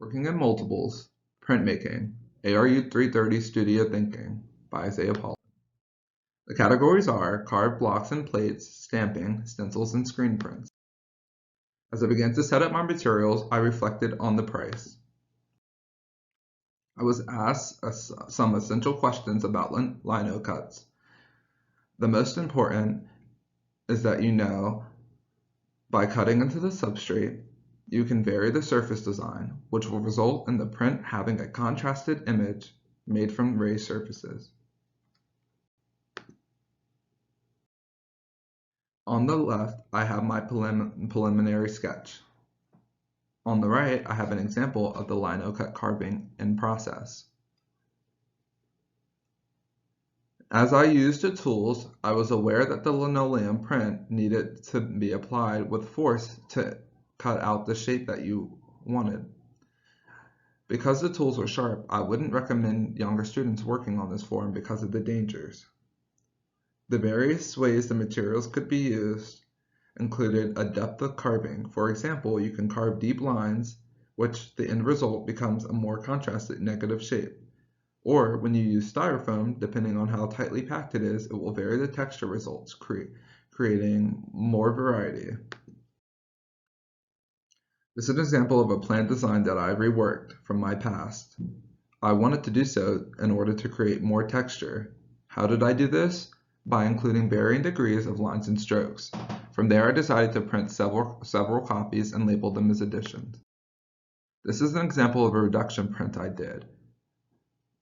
Working in Multiples, Printmaking, ARU 330 Studio Thinking by Isaiah Paul. The categories are carved blocks and plates, stamping, stencils, and screen prints. As I began to set up my materials, I reflected on the price. I was asked some essential questions about lino cuts. The most important is that you know by cutting into the substrate, you can vary the surface design, which will result in the print having a contrasted image made from raised surfaces. On the left, I have my preliminary sketch. On the right, I have an example of the lino cut carving in process. As I used the tools, I was aware that the linoleum print needed to be applied with force to cut out the shape that you wanted. Because the tools were sharp, I wouldn't recommend younger students working on this form because of the dangers. The various ways the materials could be used included a depth of carving. For example, you can carve deep lines, which the end result becomes a more contrasted negative shape. Or when you use styrofoam, depending on how tightly packed it is, it will vary the texture results, creating more variety. This is an example of a planned design that I reworked from my past. I wanted to do so in order to create more texture. How did I do this? By including varying degrees of lines and strokes. From there, I decided to print several copies and label them as additions. This is an example of a reduction print I did.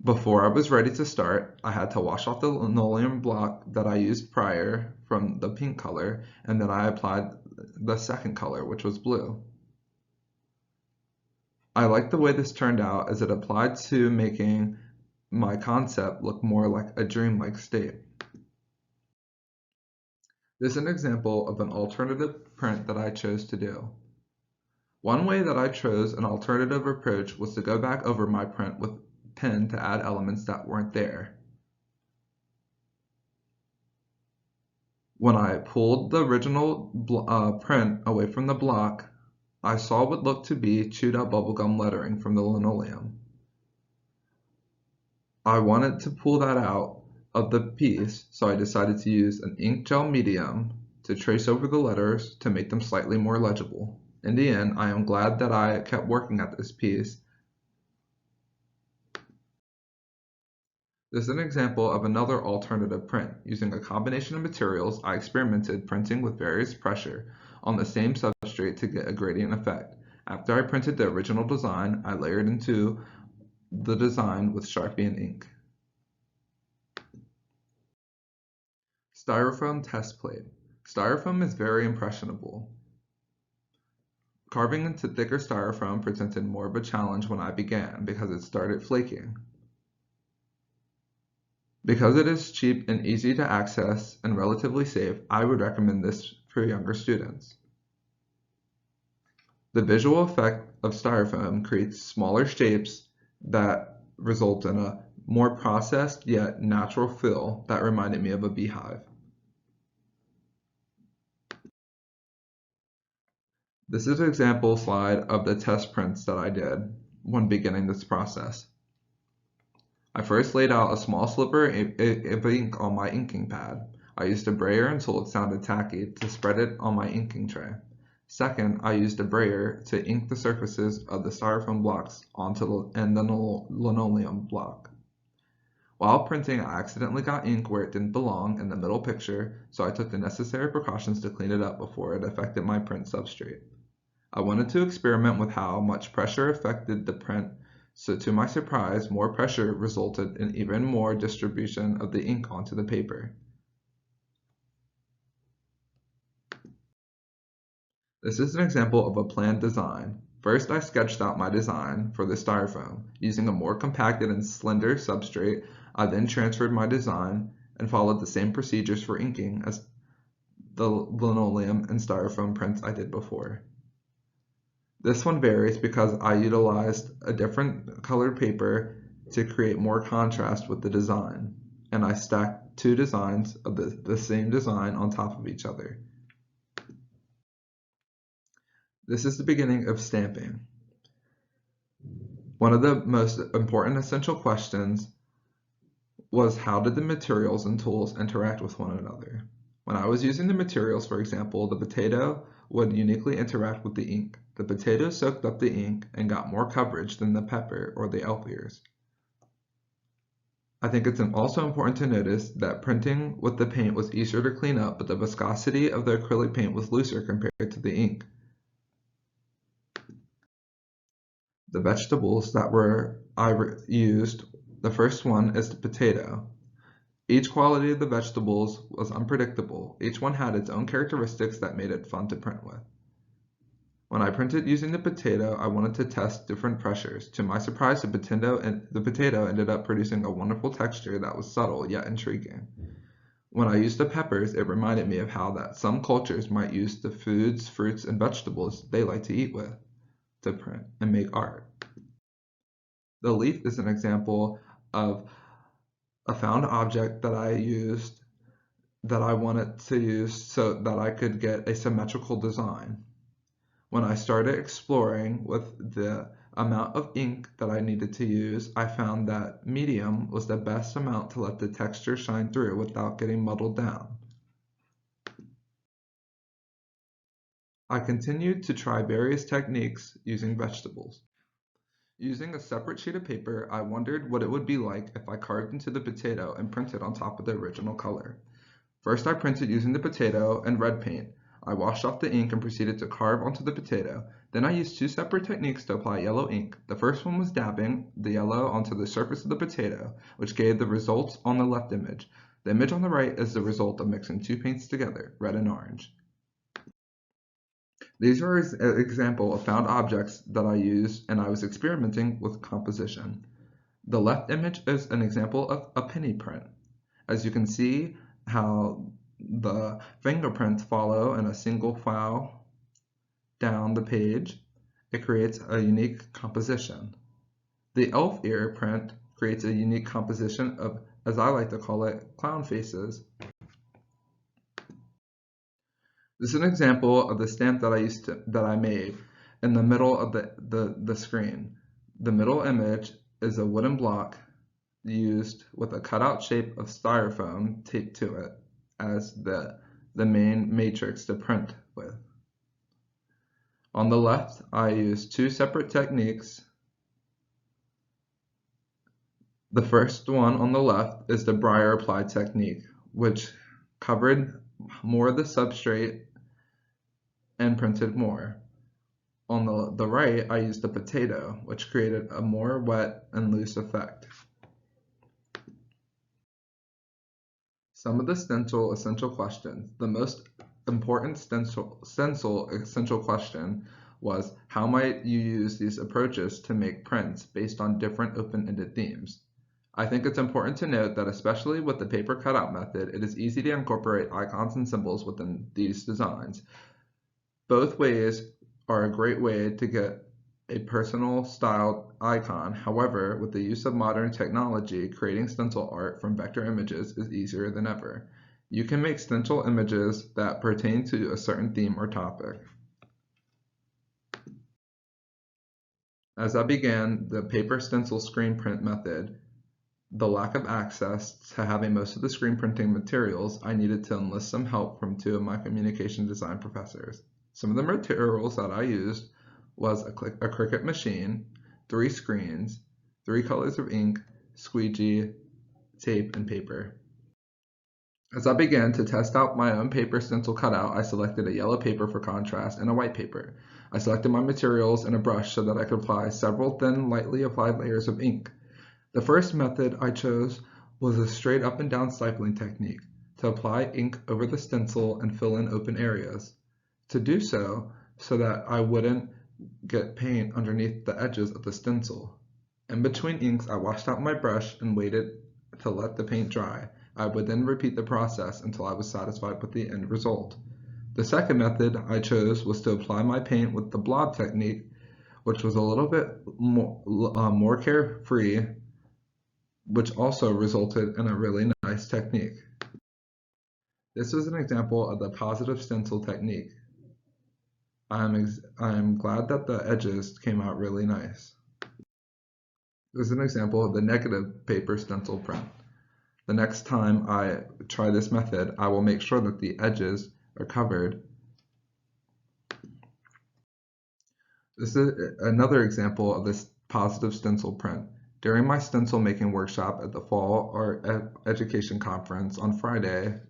Before I was ready to start, I had to wash off the linoleum block that I used prior from the pink color, and then I applied the second color, which was blue. I like the way this turned out as it applied to making my concept look more like a dreamlike state. This is an example of an alternative print that I chose to do. One way that I chose an alternative approach was to go back over my print with pen to add elements that weren't there. When I pulled the original print away from the block, I saw what looked to be chewed out bubblegum lettering from the linoleum. I wanted to pull that out of the piece, so I decided to use an ink gel medium to trace over the letters to make them slightly more legible. In the end, I am glad that I kept working at this piece. This is an example of another alternative print. Using a combination of materials, I experimented printing with various pressure on the same substrate to get a gradient effect. After I printed the original design, I layered into the design with Sharpie and ink. Styrofoam test plate. Styrofoam is very impressionable. Carving into thicker styrofoam presented more of a challenge when I began because it started flaking. Because it is cheap and easy to access and relatively safe, I would recommend this for younger students. The visual effect of styrofoam creates smaller shapes that result in a more processed yet natural feel that reminded me of a beehive. This is an example slide of the test prints that I did when beginning this process. I first laid out a small sliver of ink on my inking pad. I used a brayer until it sounded tacky to spread it on my inking tray. Second, I used a brayer to ink the surfaces of the styrofoam blocks onto the linoleum block. While printing, I accidentally got ink where it didn't belong in the middle picture, so I took the necessary precautions to clean it up before it affected my print substrate. I wanted to experiment with how much pressure affected the print, so to my surprise, more pressure resulted in even more distribution of the ink onto the paper. This is an example of a planned design. First, I sketched out my design for the styrofoam. Using a more compacted and slender substrate, I then transferred my design and followed the same procedures for inking as the linoleum and styrofoam prints I did before. This one varies because I utilized a different colored paper to create more contrast with the design, and I stacked two designs of the same design on top of each other. This is the beginning of stamping. One of the most important essential questions was how did the materials and tools interact with one another? When I was using the materials, for example, the potato would uniquely interact with the ink. The potato soaked up the ink and got more coverage than the pepper or the elf ears. I think it's also important to notice that printing with the paint was easier to clean up, but the viscosity of the acrylic paint was looser compared to the ink. The vegetables that I used, the first one is the potato. Each quality of the vegetables was unpredictable. Each one had its own characteristics that made it fun to print with. When I printed using the potato, I wanted to test different pressures. To my surprise, the potato ended up producing a wonderful texture that was subtle yet intriguing. When I used the peppers, it reminded me of how that some cultures might use the foods, fruits, and vegetables they like to eat with to print and make art. The leaf is an example of a found object that I used that I wanted to use so that I could get a symmetrical design. When I started exploring with the amount of ink that I needed to use, I found that medium was the best amount to let the texture shine through without getting muddled down. I continued to try various techniques using vegetables. Using a separate sheet of paper, I wondered what it would be like if I carved into the potato and printed on top of the original color. First, I printed using the potato and red paint. I washed off the ink and proceeded to carve onto the potato. Then I used two separate techniques to apply yellow ink. The first one was dabbing the yellow onto the surface of the potato, which gave the results on the left image. The image on the right is the result of mixing two paints together, red and orange. These are an example of found objects that I used, and I was experimenting with composition. The left image is an example of a penny print. As you can see how the fingerprints follow in a single file down the page, it creates a unique composition. The elf ear print creates a unique composition of, as I like to call it, clown faces. This is an example of the stamp that I made in the middle of the screen. The middle image is a wooden block used with a cutout shape of styrofoam taped to it as the main matrix to print with. On the left, I used two separate techniques. The first one on the left is the Breyer applied technique, which covered more of the substrate and printed more. On the right, I used the potato, which created a more wet and loose effect. Some of the stencil essential questions. The most important stencil essential question was, how might you use these approaches to make prints based on different open-ended themes? I think it's important to note that especially with the paper cutout method, it is easy to incorporate icons and symbols within these designs. Both ways are a great way to get a personal styled icon. However, with the use of modern technology, creating stencil art from vector images is easier than ever. You can make stencil images that pertain to a certain theme or topic. As I began the paper stencil screen print method, the lack of access to having most of the screen printing materials, I needed to enlist some help from two of my communication design professors. Some of the materials that I used was a Cricut machine, 3 screens, 3 colors of ink, squeegee, tape, and paper. As I began to test out my own paper stencil cutout, I selected a yellow paper for contrast and a white paper. I selected my materials and a brush so that I could apply several thin, lightly applied layers of ink. The first method I chose was a straight up and down stipling technique to apply ink over the stencil and fill in open areas. To do so that I wouldn't get paint underneath the edges of the stencil. In between inks, I washed out my brush and waited to let the paint dry. I would then repeat the process until I was satisfied with the end result. The second method I chose was to apply my paint with the blob technique, which was a little bit more carefree, which also resulted in a really nice technique. This was an example of the positive stencil technique. I'm glad that the edges came out really nice. This is an example of the negative paper stencil print. The next time I try this method, I will make sure that the edges are covered. This is another example of this positive stencil print. During my stencil making workshop at the Fall Art Education Conference on Friday,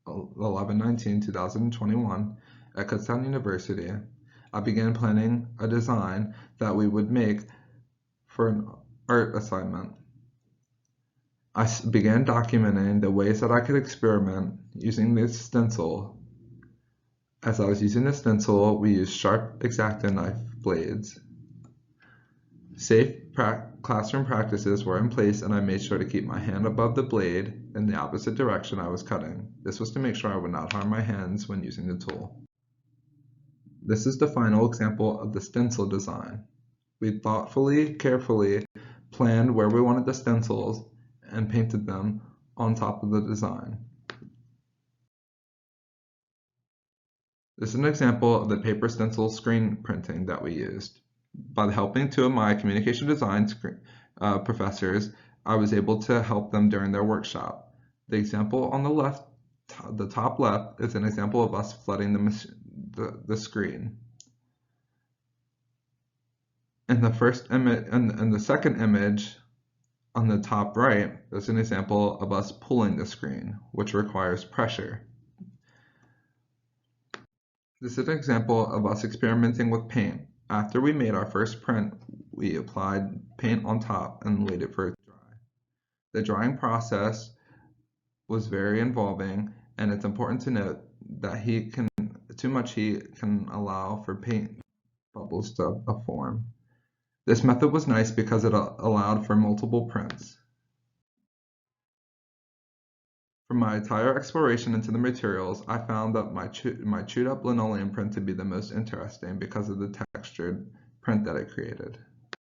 11/19/2021 at Kutztown University, I began planning a design that we would make for an art assignment. I began documenting the ways that I could experiment using this stencil. As I was using the stencil, we used sharp X-Acto knife blades. Safe classroom practices were in place, and I made sure to keep my hand above the blade in the opposite direction I was cutting. This was to make sure I would not harm my hands when using the tool. This is the final example of the stencil design. We thoughtfully, carefully planned where we wanted the stencils and painted them on top of the design. This is an example of the paper stencil screen printing that we used. By helping two of my communication design professors, I was able to help them during their workshop. The example on the left, the top left, is an example of us flooding the screen. In the first image, and the second image on the top right is an example of us pulling the screen, which requires pressure. This is an example of us experimenting with paint. After we made our first print, we applied paint on top and waited for it to dry. The drying process was very involving, and it's important to note that too much heat can allow for paint bubbles to form. This method was nice because it allowed for multiple prints. For my entire exploration into the materials, I found that my chewed up linoleum print to be the most interesting because of the textured print that it created.